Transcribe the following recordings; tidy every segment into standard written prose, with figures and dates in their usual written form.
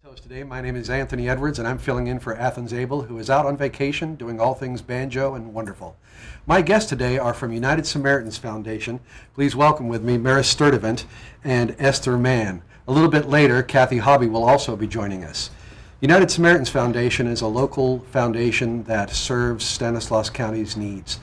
Host today. My name is Anthony Edwards, and I'm filling in for Athens Abell, who is out on vacation doing all things banjo and wonderful. My guests today are from United Samaritans Foundation. Please welcome with me Maris Sturdivant and Esther Mann. A little bit later, Kathy Hobby will also be joining us. United Samaritans Foundation is a local foundation that serves Stanislaus County's needs.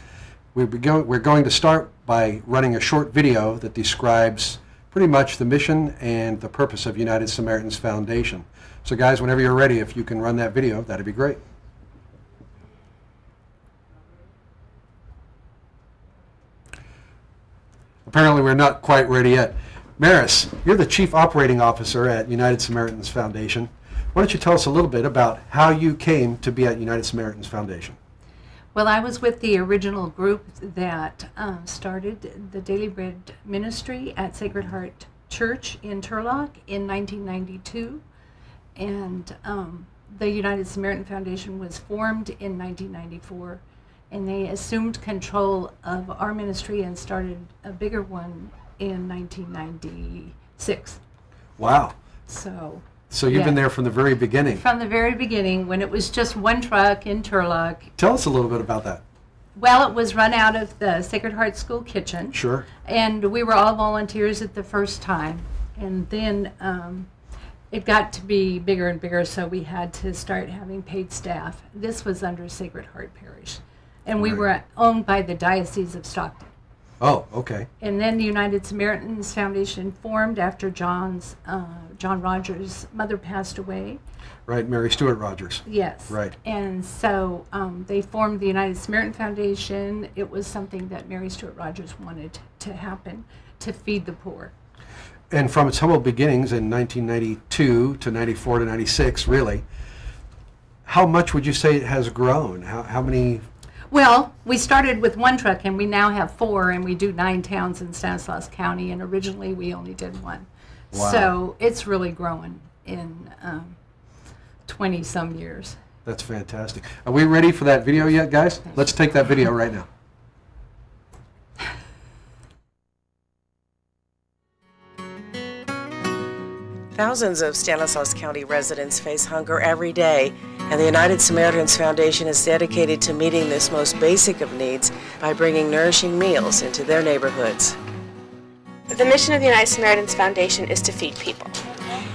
We're going to start by running a short video that describes pretty much the mission and the purpose of United Samaritans Foundation. So guys, whenever you're ready, if you can run that video, that'd be great. Apparently we're not quite ready yet. Maris, you're the Chief Operating Officer at United Samaritans Foundation. Why don't you tell us a little bit about how you came to be at United Samaritans Foundation? Well, I was with the original group that started the Daily Bread Ministry at Sacred Heart Church in Turlock in 1992. And the United Samaritan Foundation was formed in 1994, and they assumed control of our ministry and started a bigger one in 1996. Wow. So you've been there from the very beginning. From the very beginning, when it was just one truck in Turlock. Tell us a little bit about that. Well, it was run out of the Sacred Heart School kitchen. Sure. And we were all volunteers at the first time. And then it got to be bigger and bigger, so we had to start having paid staff. This was under Sacred Heart Parish. And we were owned by the Diocese of Stockton. Oh, okay. And then the United Samaritans Foundation formed after John Rogers' mother passed away. Right, Mary Stuart Rogers. Yes. Right. And so they formed the United Samaritan Foundation. It was something that Mary Stuart Rogers wanted to happen, to feed the poor. And from its humble beginnings in 1992 to 94 to 96, really, how much would you say it has grown? How many? Well, we started with one truck, and we now have 4, and we do 9 towns in Stanislaus County, and originally we only did 1. Wow. So it's really grown in 20-some years. That's fantastic. Are we ready for that video yet, guys? Let's take that video right now. Thousands of Stanislaus County residents face hunger every day, and the United Samaritans Foundation is dedicated to meeting this most basic of needs by bringing nourishing meals into their neighborhoods. The mission of the United Samaritans Foundation is to feed people,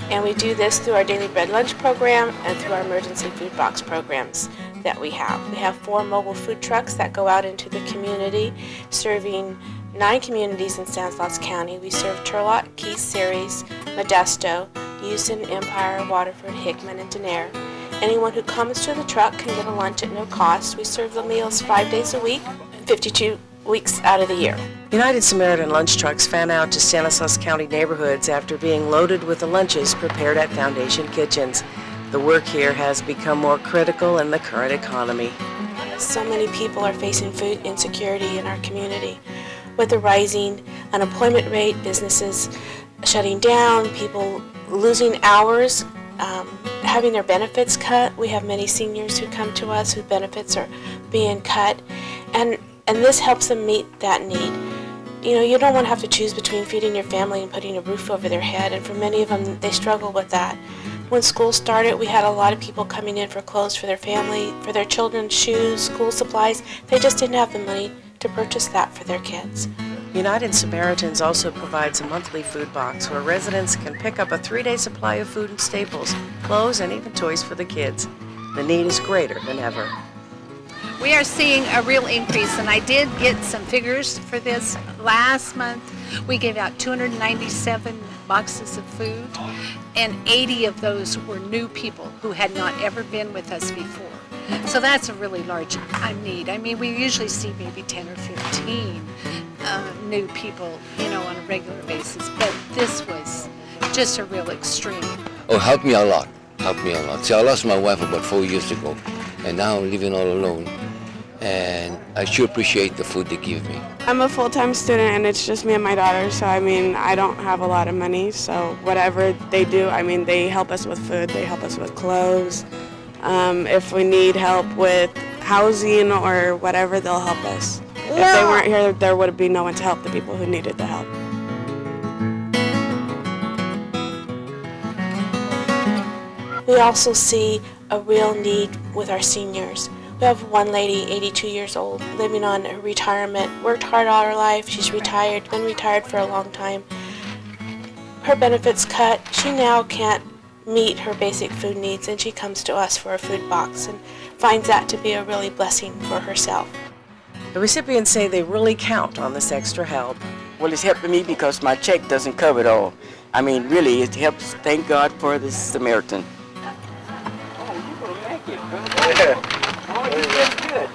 and we do this through our Daily Bread Lunch program and through our emergency food box programs that we have. We have 4 mobile food trucks that go out into the community, serving 9 communities in Stanislaus County. We serve Turlock, Keith, Ceres, Modesto, Houston, Empire, Waterford, Hickman, and Denair. Anyone who comes to the truck can get a lunch at no cost. We serve the meals 5 days a week, 52 weeks out of the year. United Samaritan lunch trucks fan out to Stanislaus County neighborhoods after being loaded with the lunches prepared at Foundation kitchens. The work here has become more critical in the current economy. So many people are facing food insecurity in our community. With the rising unemployment rate, businesses shutting down, people losing hours, having their benefits cut. We have many seniors who come to us whose benefits are being cut, and this helps them meet that need. You know, you don't want to have to choose between feeding your family and putting a roof over their head, and for many of them, they struggle with that. When school started, we had a lot of people coming in for clothes for their family, for their children, shoes, school supplies. They just didn't have the money to purchase that for their kids. United Samaritans also provides a monthly food box where residents can pick up a 3-day supply of food and staples, clothes, and even toys for the kids. The need is greater than ever. We are seeing a real increase, and I did get some figures for this. Last month, we gave out 297 boxes of food, and 80 of those were new people who had not ever been with us before. So that's a really large need. I mean, we usually see maybe 10 or 15 new people, you know, on a regular basis, but this was just a real extreme. Oh, helped me a lot. Helped me a lot. See, I lost my wife about 4 years ago, and now I'm living all alone. And I sure appreciate the food they give me. I'm a full-time student, and it's just me and my daughter, so I mean, I don't have a lot of money, so whatever they do, I mean, they help us with food, they help us with clothes. If we need help with housing or whatever, they'll help us. If they weren't here, there would be no one to help the people who needed the help. We also see a real need with our seniors. We have one lady, 82 years old, living on a retirement, worked hard all her life. She's retired, been retired for a long time. Her benefits cut. She now can't meet her basic food needs, and she comes to us for a food box and finds that to be a really blessing for herself. The recipients say they really count on this extra help. Well, it's helping me because my check doesn't cover it all. I mean, really, it helps. Thank God for this Samaritan. Oh, you're going to make it, brother. Oh, you did good.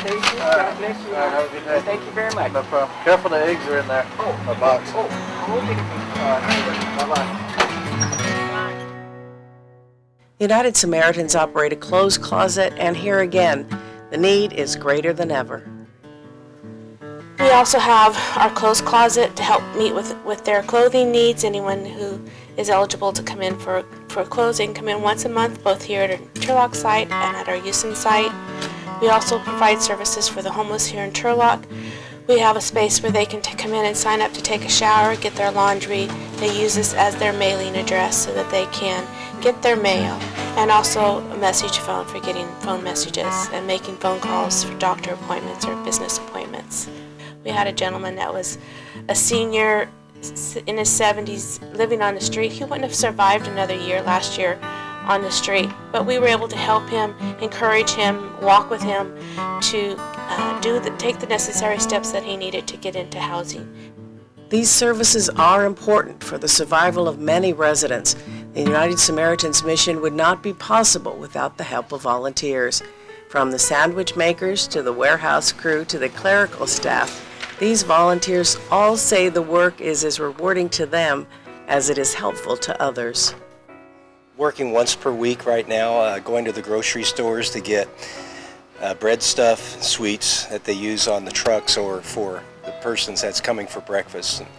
Thank you. God bless you. Have a good day. Thank you very much. No problem. Careful, the eggs are in there. Oh, a box. Oh, Bye-bye. The United Samaritans operate a clothes closet, and here again, the need is greater than ever. We also have our clothes closet to help meet with their clothing needs. Anyone who is eligible to come in for clothes, they can come in once a month, both here at our Turlock site and at our Houston site. We also provide services for the homeless here in Turlock. We have a space where they can come in and sign up to take a shower, get their laundry. They use this as their mailing address so that they can get their mail, and also a message phone for getting phone messages and making phone calls for doctor appointments or business appointments. We had a gentleman that was a senior in his 70s living on the street. He wouldn't have survived another year last year on the street, but we were able to help him, encourage him, walk with him to take the necessary steps that he needed to get into housing. These services are important for the survival of many residents. The United Samaritans mission would not be possible without the help of volunteers. From the sandwich makers to the warehouse crew to the clerical staff, these volunteers all say the work is as rewarding to them as it is helpful to others. Working once per week right now, going to the grocery stores to get bread stuff, sweets that they use on the trucks or for the persons that's coming for breakfast. And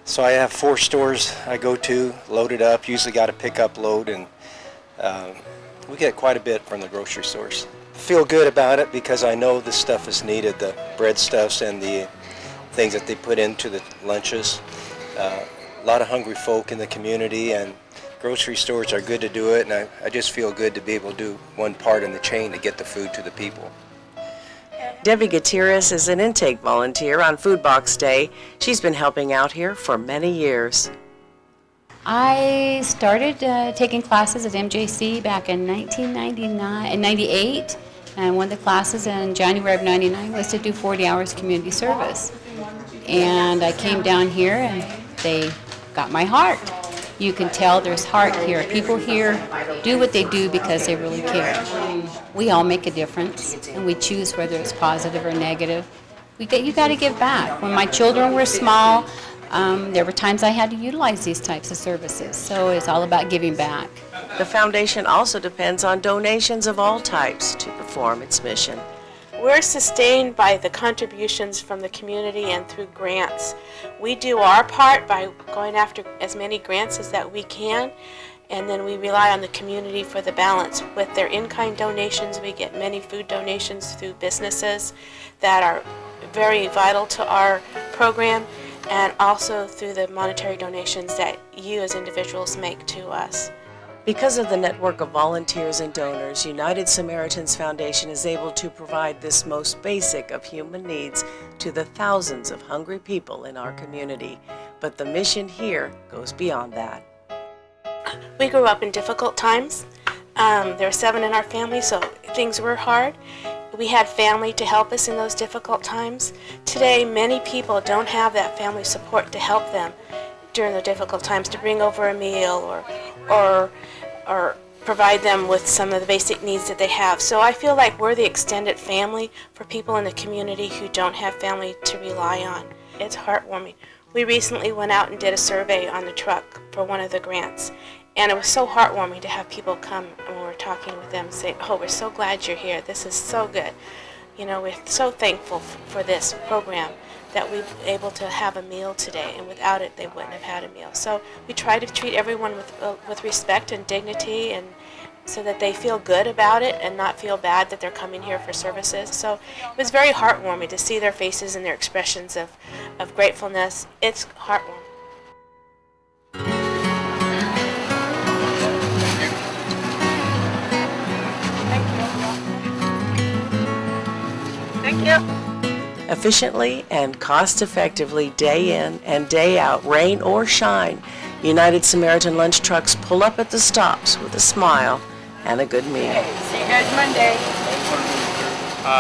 so I have 4 stores I go to, load it up, usually got a pickup load, and we get quite a bit from the grocery stores. Feel good about it because I know this stuff is needed, the bread stuffs and the things that they put into the lunches. A lot of hungry folk in the community, and grocery stores are good to do it, and I just feel good to be able to do one part in the chain to get the food to the people. Debbie Gutierrez is an intake volunteer on Food Box Day. She's been helping out here for many years. I started taking classes at MJC back in 1998, and one of the classes in January of '99 was to do 40 hours community service. And I came down here and they got my heart. You can tell there's heart here. People here do what they do because they really care. We all make a difference, and we choose whether it's positive or negative. You got to give back. When my children were small, there were times I had to utilize these types of services, so it's all about giving back. The foundation also depends on donations of all types to perform its mission. We're sustained by the contributions from the community and through grants. We do our part by going after as many grants as that we can, and then we rely on the community for the balance. With their in-kind donations, we get many food donations through businesses that are very vital to our program, and also through the monetary donations that you as individuals make to us. Because of the network of volunteers and donors, United Samaritans Foundation is able to provide this most basic of human needs to the thousands of hungry people in our community. But the mission here goes beyond that. We grew up in difficult times. There were 7 in our family, so things were hard. We had family to help us in those difficult times. Today, many people don't have that family support to help them during the difficult times, to bring over a meal or provide them with some of the basic needs that they have. So I feel like we're the extended family for people in the community who don't have family to rely on. It's heartwarming. We recently went out and did a survey on the truck for one of the grants, and it was so heartwarming to have people come and when we're talking with them say, "Oh, we're so glad you're here. This is so good. You know, we're so thankful for this program that we're able to have a meal today, and without it they wouldn't have had a meal." So we try to treat everyone with respect and dignity, and so that they feel good about it and not feel bad that they're coming here for services. So it was very heartwarming to see their faces and their expressions of gratefulness. It's heartwarming. Efficiently and cost-effectively day in and day out, rain or shine, United Samaritan lunch trucks pull up at the stops with a smile and a good meal. See you guys Monday.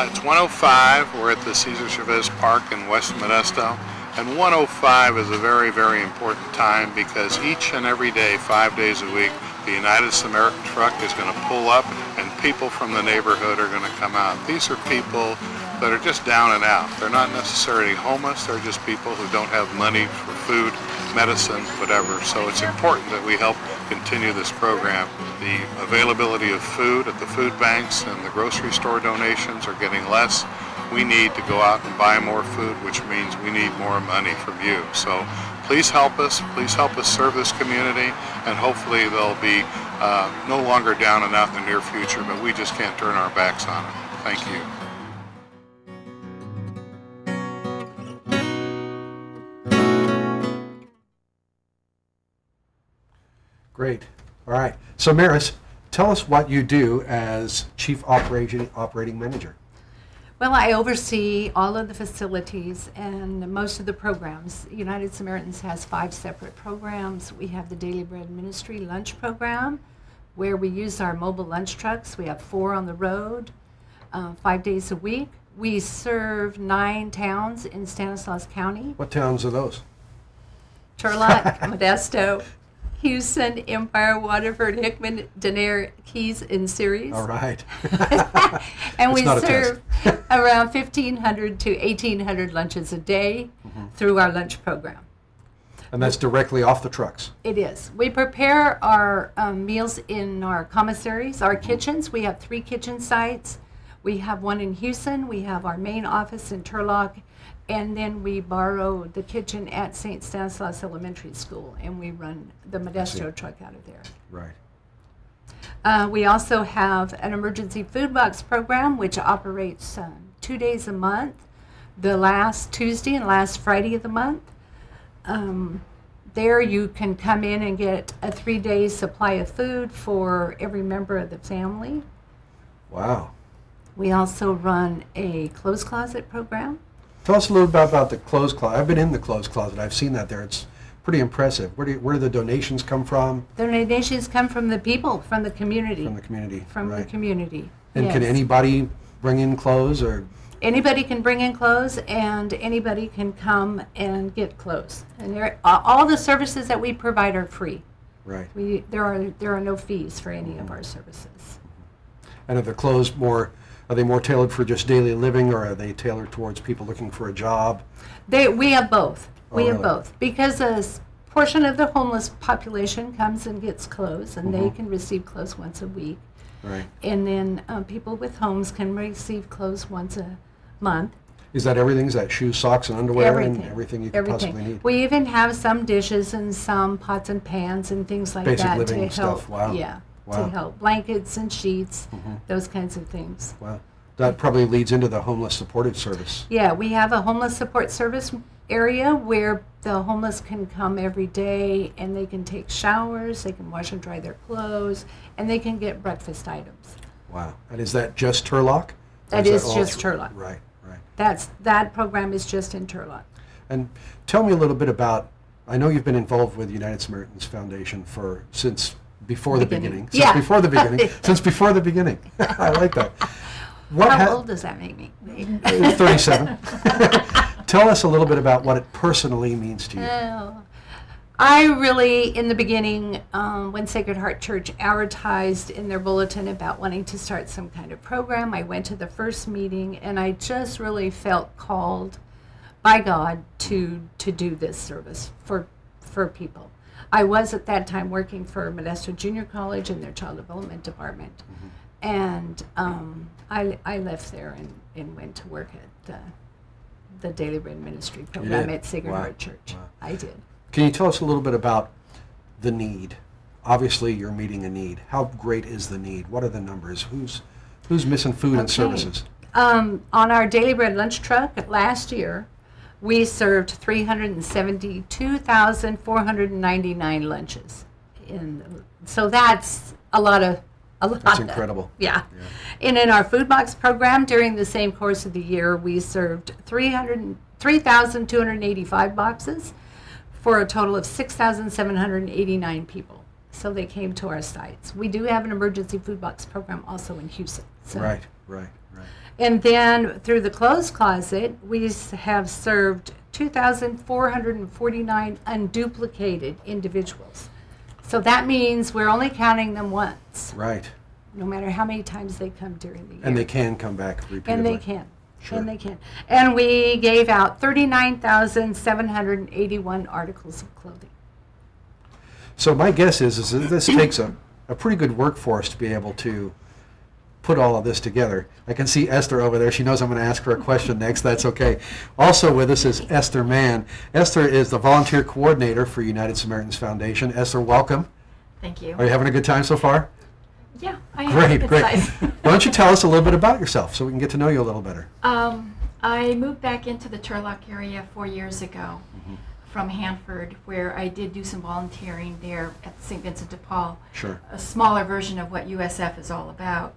It's 105. We're at the Cesar Chavez Park in West Modesto. And 105 is a very, very important time because each and every day, 5 days a week, the United Samaritan truck is going to pull up and people from the neighborhood are going to come out. These are people that are just down and out. They're not necessarily homeless. They're just people who don't have money for food, medicine, whatever. So it's important that we help continue this program. The availability of food at the food banks and the grocery store donations are getting less. We need to go out and buy more food, which means we need more money from you. So please help us serve this community, and hopefully they'll be no longer down and out in the near future, but we just can't turn our backs on it. Thank you. Great. All right. So Maris, tell us what you do as Chief Operating Manager. Well, I oversee all of the facilities and most of the programs. United Samaritans has 5 separate programs. We have the Daily Bread Ministry lunch program, where we use our mobile lunch trucks. We have 4 on the road, 5 days a week. We serve 9 towns in Stanislaus County. What towns are those? Turlock, Modesto, Houston, Empire, Waterford, Hickman, Denair, Keys, and Ceres. All right. And we serve around 1,500 to 1,800 lunches a day through our lunch program. And that's directly off the trucks? It is. We prepare our meals in our commissaries, our kitchens. We have 3 kitchen sites. We have one in Houston. We have our main office in Turlock. And then we borrow the kitchen at St. Stanislaus Elementary School, and we run the Modesto truck out of there. Right. We also have an emergency food box program, which operates 2 days a month, the last Tuesday and last Friday of the month. There you can come in and get a 3-day supply of food for every member of the family. Wow. We also run a clothes closet program. Tell us a little bit about the clothes closet. I've been in the clothes closet. I've seen that there. It's pretty impressive. Where do the donations come from? The donations come from the people, from the community. From the community. From the community. And yes. Can anybody bring in clothes, or? Anybody can bring in clothes, and anybody can come and get clothes. And all the services that we provide are free. Right. There are no fees for any of our services. And are the clothes are they more tailored for just daily living, or are they tailored towards people looking for a job? We have both. We have really? both. Because a portion of the homeless population comes and gets clothes, and they can receive clothes once a week. Right. And then people with homes can receive clothes once a month. Is that everything? Is that shoes, socks, and underwear, Everything. and everything you could possibly need? We even have some dishes and some pots and pans and things like Basic that living to help. stuff. Wow. Yeah. Wow. To help. Blankets and sheets, those kinds of things. Wow. That probably leads into the homeless supportive service. Yeah, we have a homeless support service area where the homeless can come every day, and they can take showers, they can wash and dry their clothes, and they can get breakfast items. Wow. And is that just Turlock? That is just Turlock. Right, right. That program is just in Turlock. And tell me a little bit about, I know you've been involved with United Samaritans Foundation since before the beginning. Since before the beginning. Since before the beginning. I like that. How old does that make me? 37. Tell us a little bit about what it personally means to you. I really, in the beginning, when Sacred Heart Church advertised in their bulletin about wanting to start some kind of program, I went to the first meeting, and I just really felt called by God to do this service for people. I was at that time working for Modesto Junior College in their Child Development Department. And I left there and went to work at the Daily Bread Ministry program at Sacred Heart Church. Wow. I did. Can you tell us a little bit about the need? Obviously, you're meeting a need. How great is the need? What are the numbers? Who's missing food and services? On our Daily Bread lunch truck last year, we served 372,499 lunches. So that's a lot of A lot. That's incredible. Yeah. And in our food box program, during the same course of the year, we served 3,285 boxes for a total of 6,789 people. So they came to our sites. We do have an emergency food box program also in Houston. So. Right. And then through the clothes closet, we have served 2,449 unduplicated individuals. So that means we're only counting them once. Right. No matter how many times they come during the year. And they can come back repeatedly. And they can. Sure. And they can. And we gave out 39,781 articles of clothing. So my guess is that this takes a pretty good workforce to be able to put all of this together. I can see Esther over there. She knows I'm going to ask her a question next. That's okay. Also with us is Esther Mann. Esther is the volunteer coordinator for United Samaritans Foundation. Esther, welcome. Thank you. Are you having a good time so far? Yeah, I am. Great. It's nice. Why don't you tell us a little bit about yourself so we can get to know you a little better? I moved back into the Turlock area 4 years ago from Hanford, where I did do some volunteering there at St. Vincent de Paul. Sure. A smaller version of what USF is all about.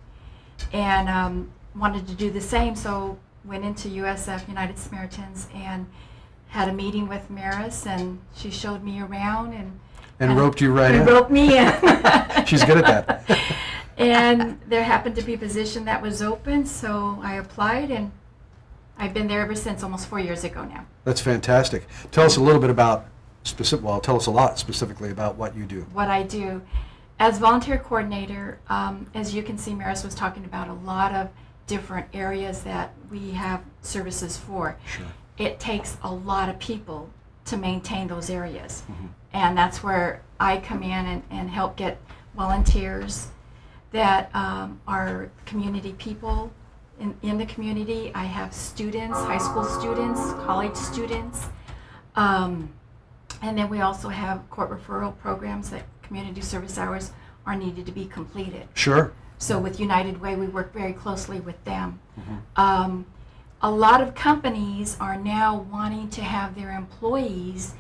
And wanted to do the same, so went into USF, United Samaritans, and had a meeting with Maris, and she showed me around and roped you right in. And roped me in. She's good at that. And there happened to be a position that was open, so I applied, and I've been there ever since, almost 4 years ago now. That's fantastic. Tell us a little bit about tell us a lot specifically about what you do. What I do. As volunteer coordinator, as you can see, Maris was talking about a lot of different areas that we have services for. Sure. It takes a lot of people to maintain those areas. And that's where I come in and help get volunteers that are community people in the community. I have students, high school students, college students, and then we also have court referral programs that community service hours are needed to be completed. Sure. So with United Way, we work very closely with them. A lot of companies are now wanting to have their employees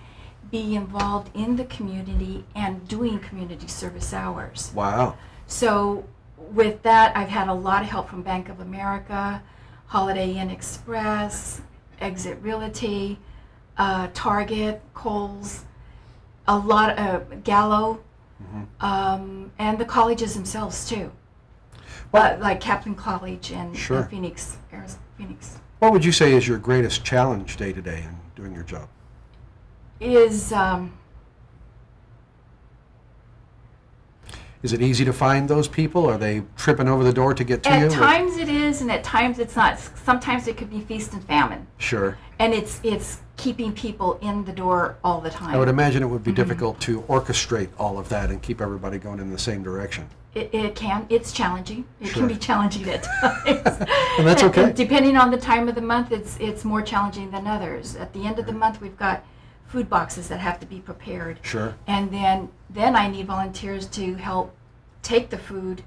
be involved in the community and doing community service hours. Wow. So with that, I've had a lot of help from Bank of America, Holiday Inn Express, Exit Realty, Target, Kohl's, a lot of Gallo, and the colleges themselves too, like Kaplan College and Sure. Phoenix. What would you say is your greatest challenge day to day in doing your job? Is it easy to find those people? Are they tripping over the door to get to you? At times it is, and at times it's not. Sometimes it could be feast and famine. Sure. And it's keeping people in the door all the time. I would imagine it would be difficult to orchestrate all of that and keep everybody going in the same direction. It can. It's challenging. It Sure. can be challenging at times. And that's okay. And depending on the time of the month, it's more challenging than others. At the end of the month, we've got food boxes that have to be prepared. Sure. And then I need volunteers to help take the food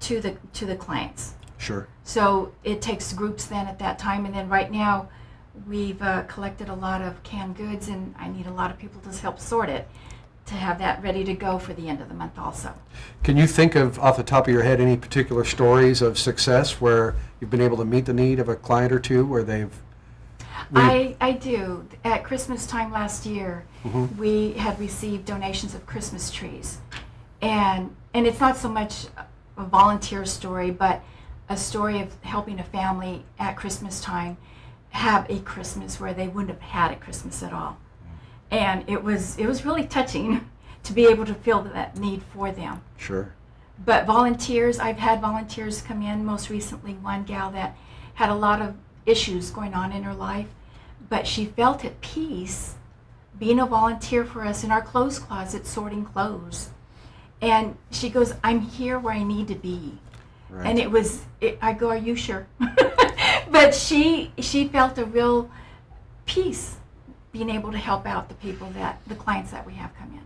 to the clients. Sure. So it takes groups then at that time. And then right now, we've collected a lot of canned goods, and I need a lot of people to help sort it, to have that ready to go for the end of the month also. Can you think of, off the top of your head, any particular stories of success where you've been able to meet the need of a client or two where they've... I do. At Christmas time last year, we had received donations of Christmas trees. And it's not so much a volunteer story, but a story of helping a family at Christmas time have a Christmas where they wouldn't have had a Christmas at all. And it was really touching to be able to feel that need for them. Sure. But volunteers, I've had volunteers come in, most recently one gal that had a lot of issues going on in her life, but she felt at peace being a volunteer for us in our clothes closet, sorting clothes. And she goes, I'm here where I need to be. Right. And I go, are you sure? But she felt a real peace being able to help out the clients that we have come in.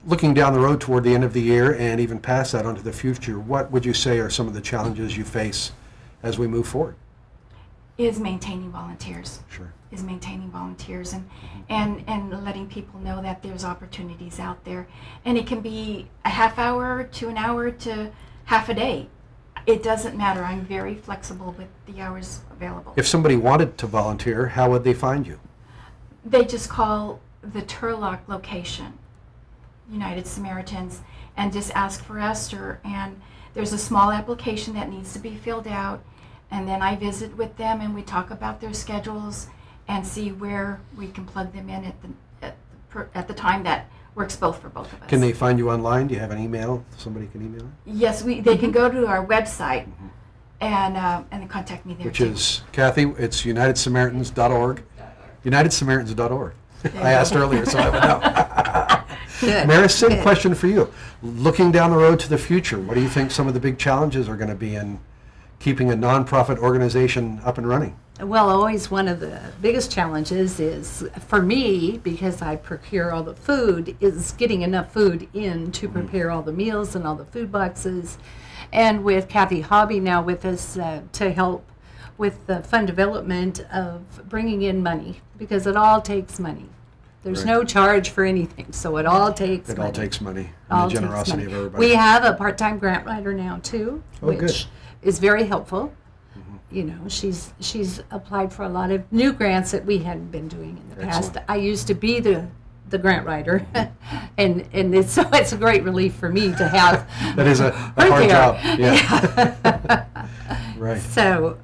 Looking down the road toward the end of the year and even past that onto the future, what would you say are some of the challenges you face as we move forward? Is maintaining volunteers. Sure. Is maintaining volunteers and letting people know that there's opportunities out there. And it can be a half hour to an hour to half a day. It doesn't matter. I'm very flexible with the hours available. If somebody wanted to volunteer, how would they find you? They just call the Turlock location, United Samaritans, and just ask for Esther. And there's a small application that needs to be filled out. And then I visit with them and we talk about their schedules and see where we can plug them in at the time that works both for both of us. Can they find you online? Do you have an email? Somebody can email it? Yes, they can go to our website and contact me there. Which too. is, Kathy, it's unitedsamaritans.org. Unitedsamaritans.org. I asked earlier, so I would know. Good. Maris, same question for you. Looking down the road to the future, what do you think some of the big challenges are going to be in keeping a nonprofit organization up and running? Well, always one of the biggest challenges is, for me, because I procure all the food, is getting enough food in to prepare all the meals and all the food boxes. And with Kathy Hobby now with us to help with the fund development of bringing in money, because it all takes money. There's no charge for anything, so it all takes money. It all takes money, and the generosity of everybody. We have a part-time grant writer now, too, which is very helpful. You know, she's applied for a lot of new grants that we hadn't been doing in the past. I used to be the grant writer, and it's a great relief for me to have. That is a hard job. Yeah. Right. So,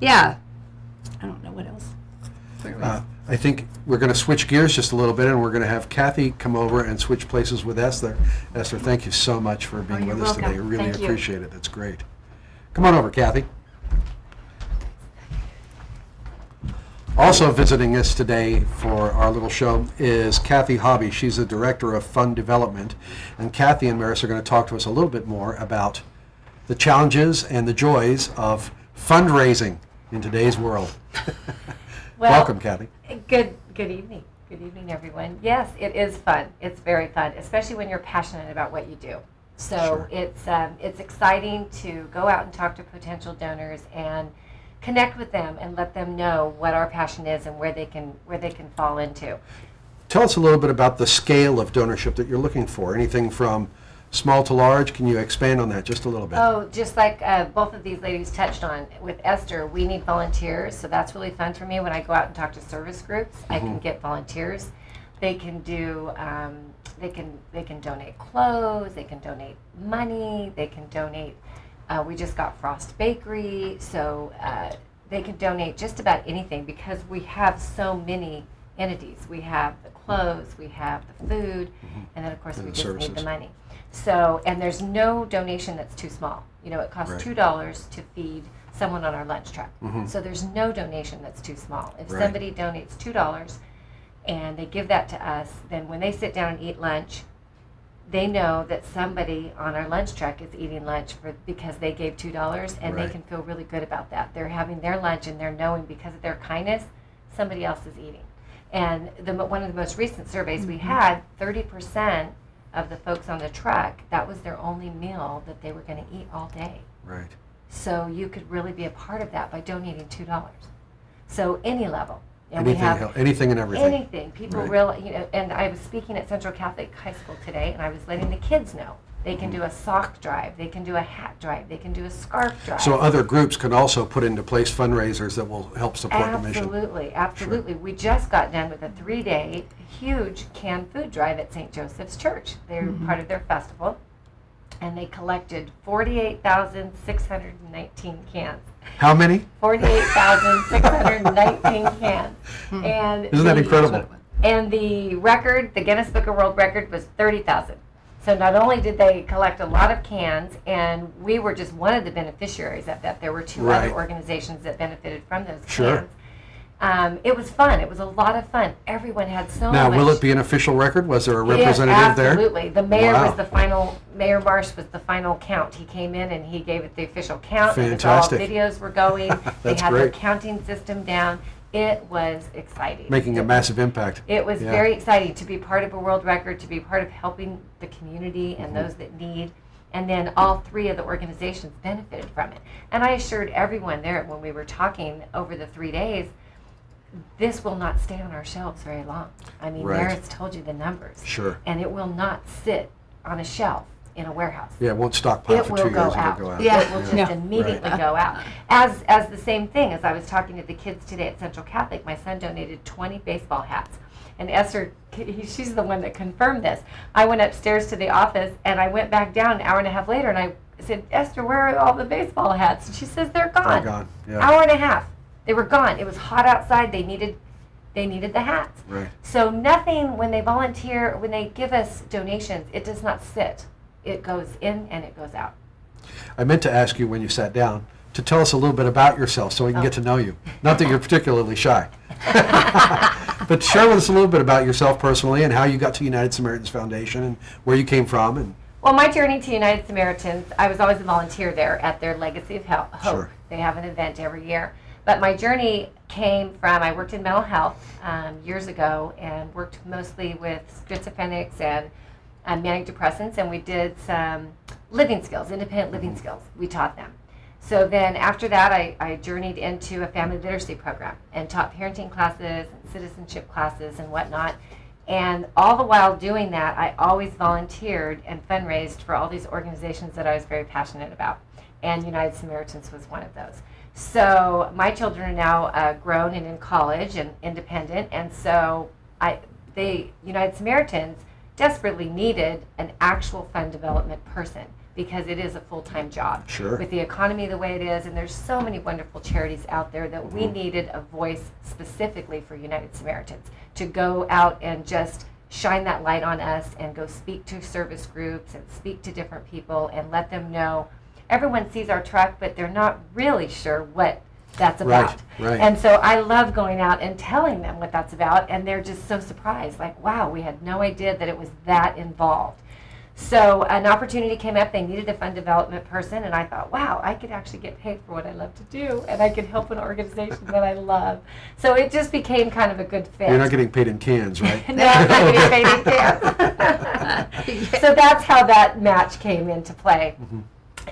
yeah. I don't know what else. I think we're going to switch gears just a little bit, and we're going to have Kathy come over and switch places with Esther. Esther, thank you so much for being with us today. I really appreciate it. That's great. Come on over, Kathy. Also visiting us today for our little show is Kathy Hobby. She's the Director of Fund Development. And Kathy and Maris are going to talk to us a little bit more about the challenges and the joys of fundraising in today's world. Well, welcome, Kathy. Good evening. Good evening, everyone. Yes, it is fun. It's very fun, especially when you're passionate about what you do. So it's exciting to go out and talk to potential donors and connect with them and let them know what our passion is and where they can fall into. Tell us a little bit about the scale of donorship that you're looking for. Anything from small to large? Can you expand on that just a little bit? Oh, just like both of these ladies touched on with Esther, we need volunteers, so that's really fun for me. When I go out and talk to service groups, I can get volunteers. They can do they can donate clothes, they can donate money, they can donate. We just got Frost Bakery, so they can donate just about anything because we have so many entities. We have the clothes, we have the food, and then of course we just need the money. So, and there's no donation that's too small. You know, it costs $2 to feed someone on our lunch truck. So there's no donation that's too small. If somebody donates $2 and they give that to us, then when they sit down and eat lunch, they know that somebody on our lunch truck is eating lunch because they gave $2, and they can feel really good about that. They're having their lunch and they're knowing because of their kindness, somebody else is eating. And one of the most recent surveys we had, 30% of the folks on the truck, that was their only meal that they were going to eat all day. Right. So you could really be a part of that by donating $2. So any level. And anything and everything. Anything. People really, you know, and I was speaking at Central Catholic High School today, and I was letting the kids know. They can do a sock drive, they can do a hat drive, they can do a scarf drive. So other groups can also put into place fundraisers that will help support the mission. Absolutely, absolutely. Sure. We just got done with a 3-day huge canned food drive at St. Joseph's Church. They're part of their festival, and they collected 48,619 cans. How many? 48,619 cans. And isn't that incredible? And the record, the Guinness Book of World Record, was 30,000. So not only did they collect a lot of cans, and we were just one of the beneficiaries of that. There were 2 other organizations that benefited from those cans. It was fun. It was a lot of fun. Everyone had so much. Now, will it be an official record? Was there a representative there? Absolutely. The mayor was the final, Mayor Marsh was the final count. He came in and he gave it the official count. Fantastic. All videos were going. They had their counting system down. It was exciting. Making a massive impact. It was very exciting to be part of a world record, to be part of helping the community and those that need. And then all 3 of the organizations benefited from it. And I assured everyone there when we were talking over the 3 days, this will not stay on our shelves very long. I mean, Maris told you the numbers. Sure. And it will not sit on a shelf in a warehouse. Yeah, it won't stockpile It for will 2 go years. out. It'll go out. Yeah. It will just Yeah. immediately Right. go out. As the same thing, as I was talking to the kids today at Central Catholic, my son donated 20 baseball hats. And Esther, she's the one that confirmed this. I went upstairs to the office, and I went back down an hour and a half later, and I said, Esther, where are all the baseball hats? And she says, they're gone. They're gone, yeah. Hour and a half. They were gone. It was hot outside. They needed the hats. Right. So nothing, when they volunteer, when they give us donations, it does not sit. It goes in and it goes out. I meant to ask you when you sat down to tell us a little bit about yourself so we can get to know you. Not that you're particularly shy. But share with us a little bit about yourself personally and how you got to United Samaritans Foundation and where you came from. And well, my journey to United Samaritans, I was always a volunteer there at their Legacy of Hope. Sure. They have an event every year. But my journey came from, I worked in mental health years ago and worked mostly with schizophrenics and manic depressants, and we did some living skills, independent living skills. We taught them. So then after that, I journeyed into a family literacy program and taught parenting classes and citizenship classes and whatnot. And all the while doing that, I always volunteered and fundraised for all these organizations that I was very passionate about. And United Samaritans was one of those. So my children are now grown and in college and independent, and so United Samaritans desperately needed an actual fund development person because it is a full-time job. Sure. With the economy the way it is, and there's so many wonderful charities out there that we needed a voice specifically for United Samaritans to go out and just shine that light on us and go speak to service groups and speak to different people and let them know. Everyone sees our truck, but they're not really sure what that's about. Right. And so I love going out and telling them what that's about, and they're just so surprised, like, wow, we had no idea that it was that involved. So an opportunity came up. They needed a fund development person, and I thought, wow, I could actually get paid for what I love to do, and I could help an organization that I love. So it just became kind of a good fit. you're not getting paid in cans, right? No, I'm not getting paid in cans. So that's how that match came into play.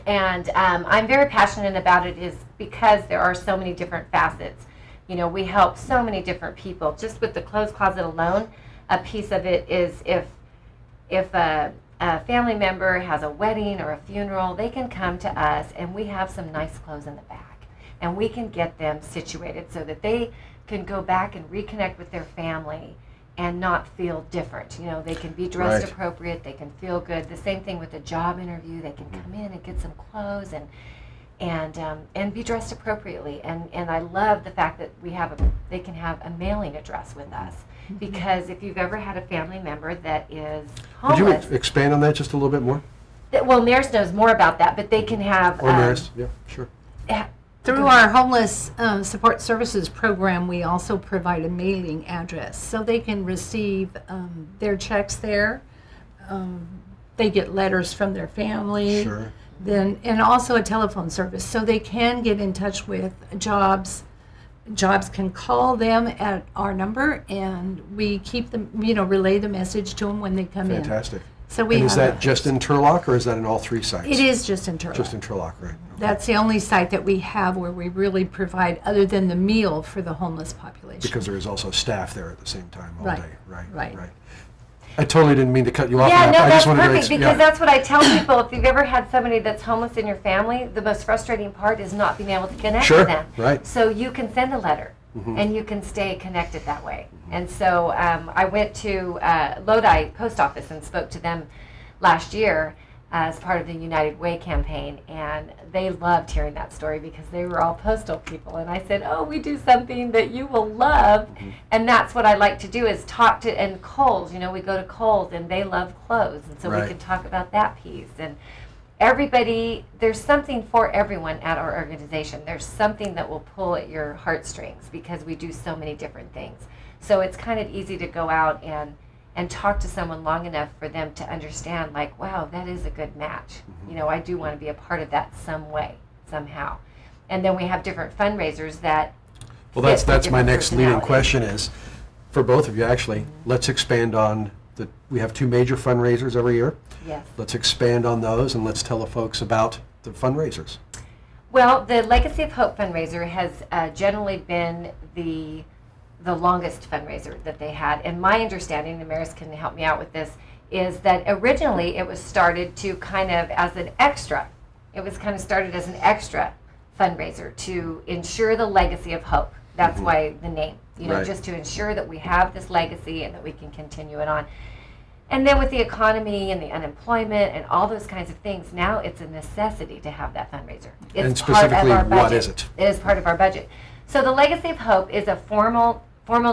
And I'm very passionate about it is because there are so many different facets. You know, we help so many different people. Just with the clothes closet alone, a piece of it is if a family member has a wedding or a funeral, they can come to us and we have some nice clothes in the back. And we can get them situated so that they can go back and reconnect with their family and not feel different. You know, they can be dressed appropriate, they can feel good. The same thing with a job interview, they can come in and get some clothes and be dressed appropriately. And I love the fact that they can have a mailing address with us. Because if you've ever had a family member that is homeless. Would you expand on that just a little bit more? Well, Maris knows more about that, but they can have. Or Maris, yeah, sure. Through our homeless support services program, we also provide a mailing address so they can receive their checks there. They get letters from their family. Sure. And also a telephone service so they can get in touch with jobs. Jobs can call them at our number, and we keep them, relay the message to them when they come in. Fantastic. So we and is have that just in Turlock, or is that in all 3 sites? It is just in Turlock. Just in Turlock, right. Okay. That's the only site that we have where we really provide, other than the meal for the homeless population. Because there is also staff there at the same time all day. Right. I totally didn't mean to cut you off. Yeah, no, I that's just wanted perfect to because that's what I tell people. If you've ever had somebody that's homeless in your family, the most frustrating part is not being able to connect with them. Right. So you can send a letter. And you can stay connected that way. And so I went to Lodi Post Office and spoke to them last year as part of the United Way campaign, and they loved hearing that story because they were all postal people. And I said, oh, we do something that you will love, and that's what I like to do is talk to, and Kohl's, we go to Kohl's, and they love clothes, and so we can talk about that piece. And everybody, there's something for everyone at our organization. There's something that will pull at your heartstrings because we do so many different things. So it's kind of easy to go out and talk to someone long enough for them to understand, like, wow, that is a good match. I do want to be a part of that some way, somehow. And then we have different fundraisers that. Well, that's my next leading question is, for both of you actually, let's expand on we have 2 major fundraisers every year. Yes. Let's expand on those and let's tell the folks about the fundraisers. Well, the Legacy of Hope fundraiser has generally been the longest fundraiser that they had. And my understanding, and Maris can help me out with this, is that originally it was started to kind of as an extra. It was kind of started as an extra fundraiser to ensure the legacy of hope. That's why the name, you know, just to ensure that we have this legacy and that we can continue it on. And then with the economy and the unemployment and all those kinds of things, now it's a necessity to have that fundraiser. It's and specifically, part of our budget. what is it? It is part of our budget. So the Legacy of Hope is a formal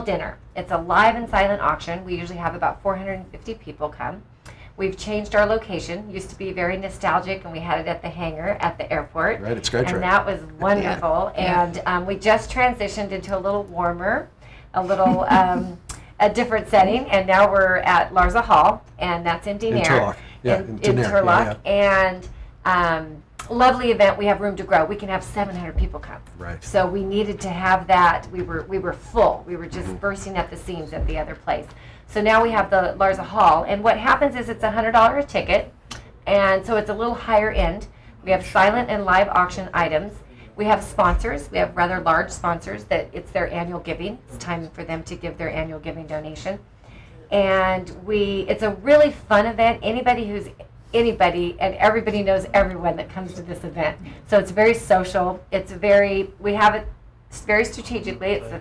dinner. It's a live and silent auction. We usually have about 450 people come. We've changed our location. Used to be very nostalgic, and we had it at the hangar at the airport. Right, it's SkyTrack. And that was wonderful. And we just transitioned into a little warmer, a little a different setting, and now we're at Larza Hall, and that's in Denair. In Turlock. Yeah, in Denair. Turlock. Yeah. And lovely event. We have room to grow. We can have 700 people come. Right. So we needed to have that. We were full. We were just bursting at the seams at the other place. So now we have the Larza Hall, and what happens is it's $100 a ticket, and so it's a little higher end. We have silent and live auction items. We have sponsors. We have rather large sponsors that it's their annual giving. It's time for them to give their annual giving donation. And it's a really fun event. Anybody and everybody knows everyone that comes to this event. So it's very social. We have it very strategically. It's the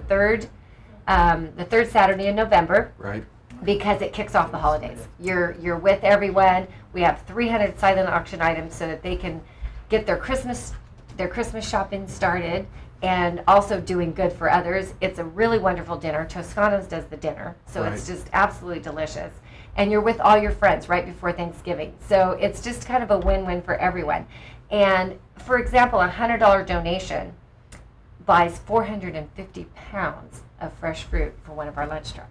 third Saturday in November. Right. Because it kicks off the holidays. You're with everyone. We have 300 silent auction items so that they can get their Christmas shopping started and also doing good for others. It's a really wonderful dinner. Toscano's does the dinner, so it's just absolutely delicious. And you're with all your friends right before Thanksgiving. So it's just kind of a win-win for everyone. And for example, a $100 donation buys 450 pounds of fresh fruit for one of our lunch trucks.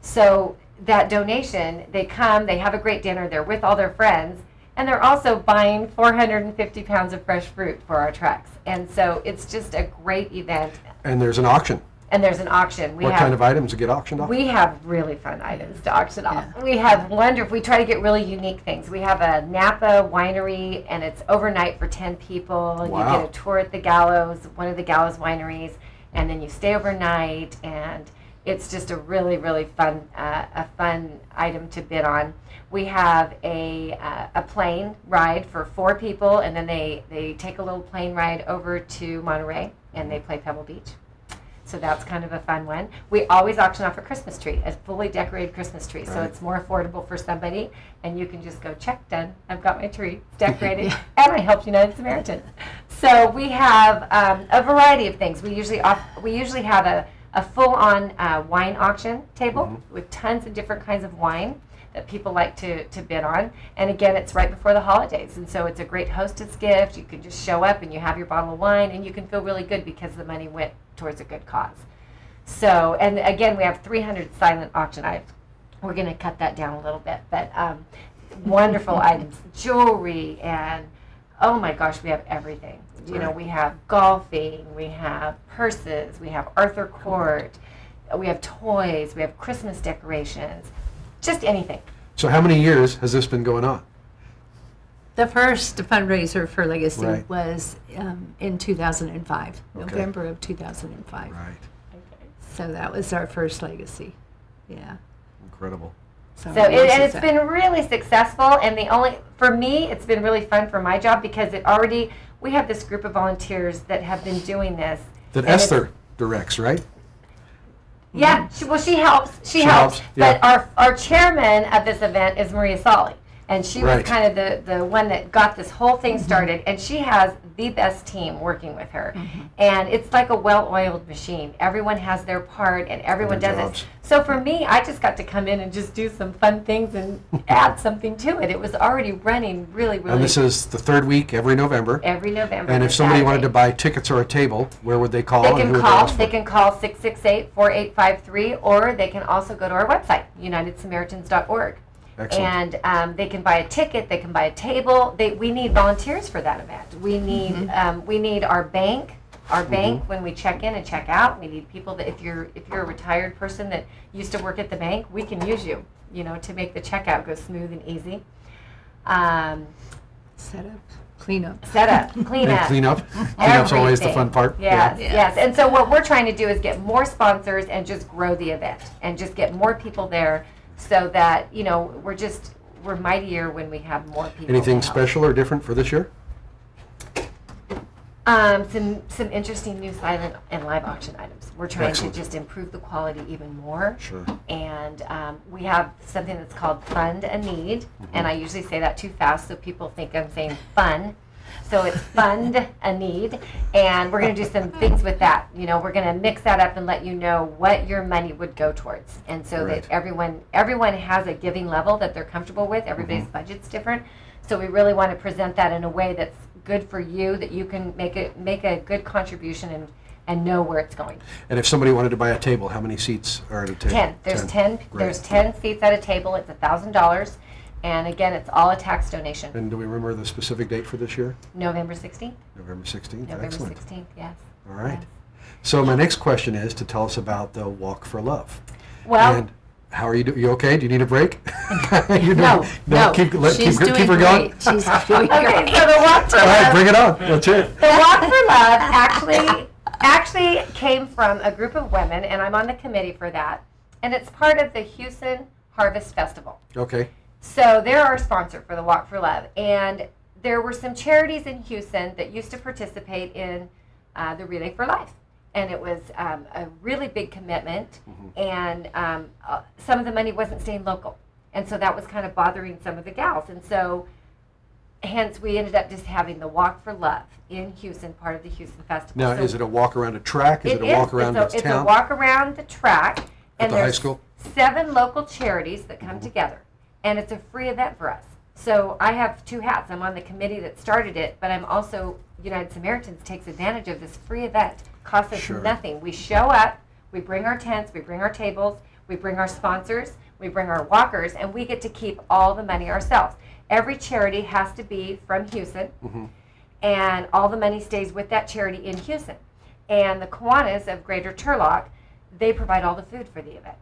So that donation, they come, they have a great dinner, they're with all their friends, and they're also buying 450 pounds of fresh fruit for our trucks. And so it's just a great event. And there's an auction. And there's an auction. What kind of items get auctioned off? We have really fun items to auction off. We have we try to get really unique things. We have a Napa winery, and it's overnight for 10 people. And you get a tour at the Gallows, one of the Gallows wineries, and then you stay overnight, and it's just a really, really fun item to bid on. We have a plane ride for 4 people, and then they take a little plane ride over to Monterey, and they play Pebble Beach. So that's kind of a fun one. We always auction off a Christmas tree, a fully decorated Christmas tree. So it's more affordable for somebody, and you can just go, check, done. I've got my tree, it's decorated, and I helped United Samaritan. So we have a variety of things. We usually have a full-on wine auction table with tons of different kinds of wine that people like to bid on. And again, it's right before the holidays, and so it's a great hostess gift. You can just show up and you have your bottle of wine, and you can feel really good because the money went towards a good cause. So, and again, we have 300 silent auction items. We're going to cut that down a little bit, but wonderful items, jewelry, and oh my gosh, we have everything. You know, we have golfing, we have purses, we have Arthur Court, we have toys, we have Christmas decorations, just anything. So how many years has this been going on? The first fundraiser for Legacy was in 2005, November of 2005. Right. So that was our first Legacy. Yeah. Incredible. So it's been really successful, and for me, it's been really fun for my job because we have this group of volunteers that have been doing this. That Esther directs, right? Yeah, she helps. She helps. Yeah. But our chairman of this event is Maria Solly. And she was kind of the one that got this whole thing started, and she has the best team working with her. And it's like a well-oiled machine. Everyone has their part, and everyone does it. So for me, I just got to come in and just do some fun things and add something to it. It was already running really, really. And this is the third week every November. Every November. And if somebody wanted to buy tickets or a table, where would they call? They can call 668-4853, or they can also go to our website, unitedsamaritans.org. Excellent. And they can buy a ticket, they can buy a table. We need volunteers for that event. We need our bank. When we check in and check out, we need people that if you're a retired person that used to work at the bank, we can use you, to make the checkout go smooth and easy. Setup, cleanup. Cleanup's always the fun part. Yes. And so what we're trying to do is get more sponsors and just grow the event and just get more people there so that, you know, we're mightier when we have more people. Anything to help. special or different for this year? Some interesting new silent and live auction items. We're trying Excellent. to just improve the quality even more. Sure. And we have something that's called Fund a Need, and I usually say that too fast so people think I'm saying fun. So it's Fund a Need, and we're going to do some things with that. You know, we're going to mix that up and let you know what your money would go towards, and so Right. that everyone has a giving level that they're comfortable with. Everybody's budget's different, so we really want to present that in a way that's good for you, that you can make a good contribution and know where it's going. And if somebody wanted to buy a table, how many seats are at a table? 10. There's 10. Great. There's 10 seats at a table. It's $1,000, and again, it's all a tax donation. And do we remember the specific date for this year? November 16th. November 16th. November Excellent. 16th. Yes. All right. Yes. So my next question is to tell us about the Walk for Love. Well, and how are you doing? You okay? Do you need a break? No. Keep her She's going. doing great. She's doing okay, great. so the Walk for All Love. right, bring it on. Let's hear it. The Walk for Love actually came from a group of women, and I'm on the committee for that. And it's part of the Houston Harvest Festival. Okay. So they're our sponsor for the Walk for Love. And there were some charities in Houston that used to participate in the Relay for Life. And it was a really big commitment, and some of the money wasn't staying local. And so that was kind of bothering some of the gals. And so hence we ended up just having the Walk for Love in Houston, part of the Houston Festival. Now, So is it a walk around a track? Is it a walk around the it's town? a walk around the track. At And the high there's school? 7 local charities that come together. And it's a free event for us. So I have 2 hats. I'm on the committee that started it, but I'm also, United Samaritans takes advantage of this free event. Costs us Sure. nothing. We show up, we bring our tents, we bring our tables, we bring our sponsors, we bring our walkers, and we get to keep all the money ourselves. Every charity has to be from Houston, and all the money stays with that charity in Houston. And the Kiwanis of Greater Turlock, they provide all the food for the event.